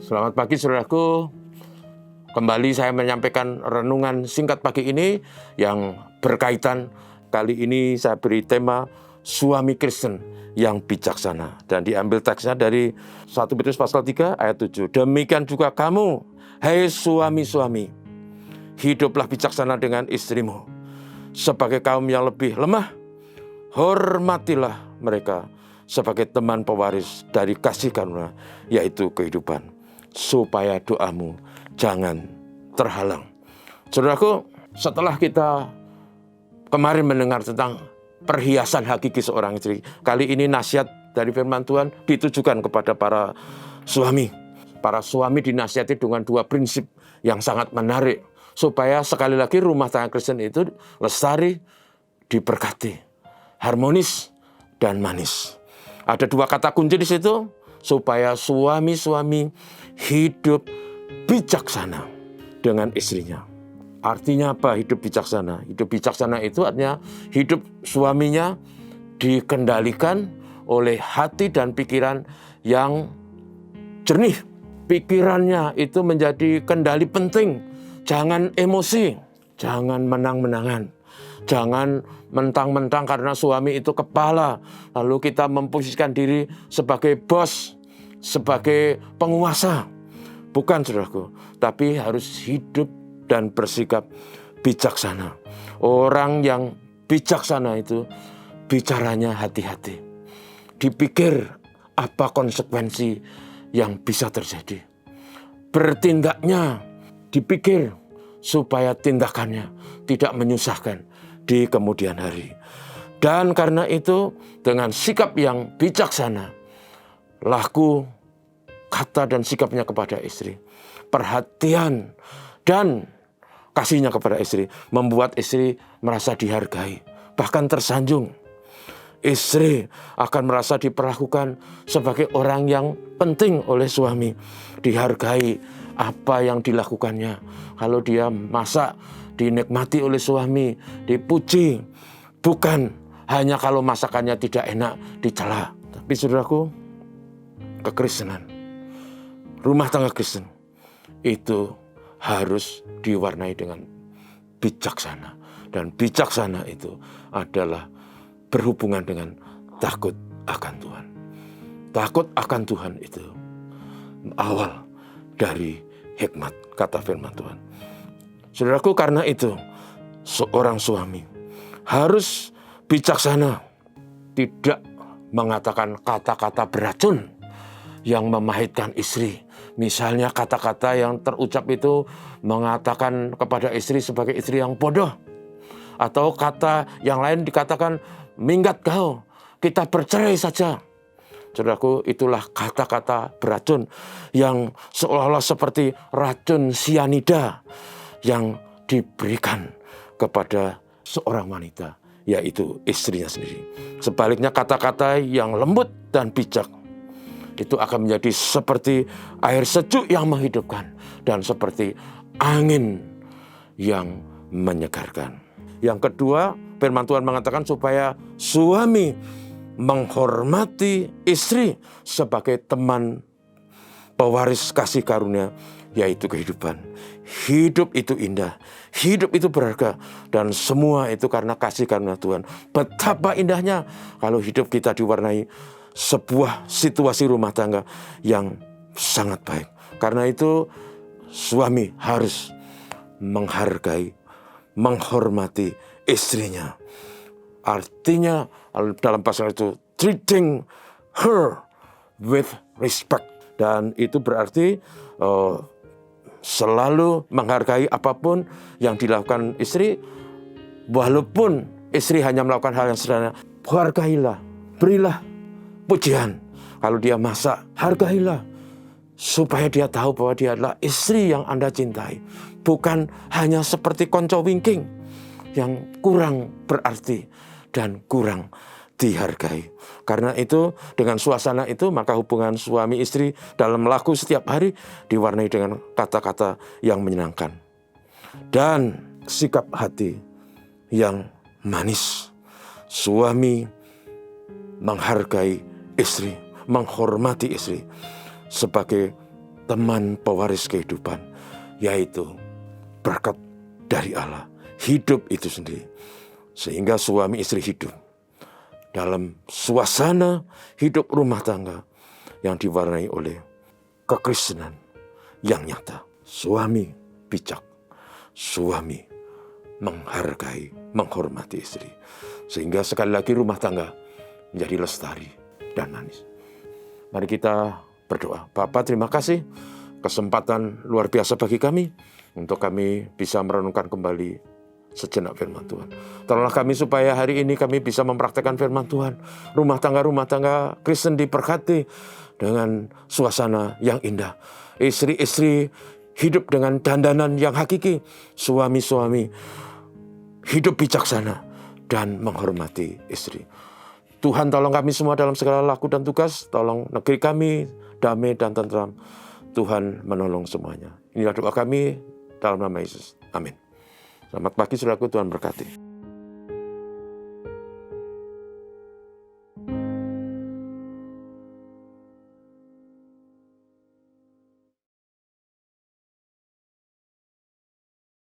Selamat pagi saudaraku. Kembali saya menyampaikan renungan singkat pagi ini yang berkaitan. Kali ini saya beri tema suami Kristen yang bijaksana. Dan diambil teksnya dari 1 Petrus pasal 3 ayat 7. Demikian juga kamu, hai suami-suami, hiduplah bijaksana dengan istrimu. Sebagai kaum yang lebih lemah, hormatilah mereka sebagai teman pewaris dari kasih karunia, yaitu kehidupan, supaya doamu jangan terhalang. Saudaraku, setelah kita kemarin mendengar tentang perhiasan hakiki seorang istri, kali ini nasihat dari firman Tuhan ditujukan kepada para suami. Para suami dinasihati dengan dua prinsip yang sangat menarik, supaya sekali lagi rumah tangga Kristen itu lestari, diberkati, harmonis, dan manis. Ada dua kata kunci di situ, supaya suami-suami hidup bijaksana dengan istrinya. Artinya apa hidup bijaksana? Hidup bijaksana itu artinya hidup suaminya dikendalikan oleh hati dan pikiran yang jernih. Pikirannya itu menjadi kendali penting. Jangan emosi, jangan menang-menangan. Jangan mentang-mentang karena suami itu kepala, lalu kita memposisikan diri sebagai bos, sebagai penguasa. Bukan, saudaraku, tapi harus hidup dan bersikap bijaksana. Orang yang bijaksana itu bicaranya hati-hati. Dipikir apa konsekuensi yang bisa terjadi. Bertindaknya dipikir supaya tindakannya tidak menyusahkan di kemudian hari. Dan karena itu dengan sikap yang bijaksana, laku, kata dan sikapnya kepada istri, perhatian dan kasihnya kepada istri, membuat istri merasa dihargai, bahkan tersanjung. Istri akan merasa diperlakukan sebagai orang yang penting oleh suami, dihargai apa yang dilakukannya. Kalau dia masak, dinikmati oleh suami, dipuji, bukan hanya kalau masakannya tidak enak dicela. Tapi saudaraku, kekristenan, rumah tangga Kristen itu harus diwarnai dengan bijaksana. Dan bijaksana itu adalah berhubungan dengan takut akan Tuhan. Takut akan Tuhan itu awal dari hikmat, kata firman Tuhan. Saudaraku, karena itu seorang suami harus bijaksana, tidak mengatakan kata-kata beracun yang memahitkan istri. Misalnya kata-kata yang terucap itu mengatakan kepada istri sebagai istri yang bodoh. Atau kata yang lain dikatakan, minggat kau, kita bercerai saja. Saudaraku, itulah kata-kata beracun yang seolah-olah seperti racun sianida yang diberikan kepada seorang wanita, yaitu istrinya sendiri. Sebaliknya kata-kata yang lembut dan bijak itu akan menjadi seperti air sejuk yang menghidupkan dan seperti angin yang menyegarkan. Yang kedua, firman Tuhan mengatakan supaya suami menghormati istri sebagai teman pewaris kasih karunia, yaitu kehidupan. Hidup itu indah, hidup itu berharga, dan semua itu karena kasih karunia Tuhan. Betapa indahnya kalau hidup kita diwarnai sebuah situasi rumah tangga yang sangat baik. Karena itu suami harus menghargai, menghormati istrinya. Artinya dalam pasal itu treating her with respect. Dan itu berarti selalu menghargai apapun yang dilakukan istri. Walaupun istri hanya melakukan hal yang sederhana, hargailah, berilah pujian. Kalau dia masak, hargailah, supaya dia tahu bahwa dia adalah istri yang Anda cintai. Bukan hanya seperti konco wingking yang kurang berarti dan kurang dihargai. Karena itu dengan suasana itu maka hubungan suami istri dalam melaku setiap hari diwarnai dengan kata-kata yang menyenangkan dan sikap hati yang manis. Suami menghargai istri, menghormati istri sebagai teman pewaris kehidupan, yaitu berkat dari Allah, hidup itu sendiri. Sehingga suami istri hidup dalam suasana hidup rumah tangga yang diwarnai oleh kekristenan yang nyata. Suami bijak, suami menghargai, menghormati istri. Sehingga sekali lagi rumah tangga menjadi lestari dan manis. Mari kita berdoa. Bapa, terima kasih kesempatan luar biasa bagi kami untuk kami bisa merenungkan kembali sejenak firman Tuhan. Tolonglah kami supaya hari ini kami bisa mempraktekkan firman Tuhan. Rumah tangga Kristen diberkati dengan suasana yang indah. Istri-istri hidup dengan dandanan yang hakiki. Suami-suami hidup bijaksana dan menghormati istri. Tuhan, tolong kami semua dalam segala laku dan tugas. Tolong negeri kami damai dan tentram. Tuhan menolong semuanya. Inilah doa kami dalam nama Yesus. Amin. Selamat pagi saudaraku, Tuhan berkati.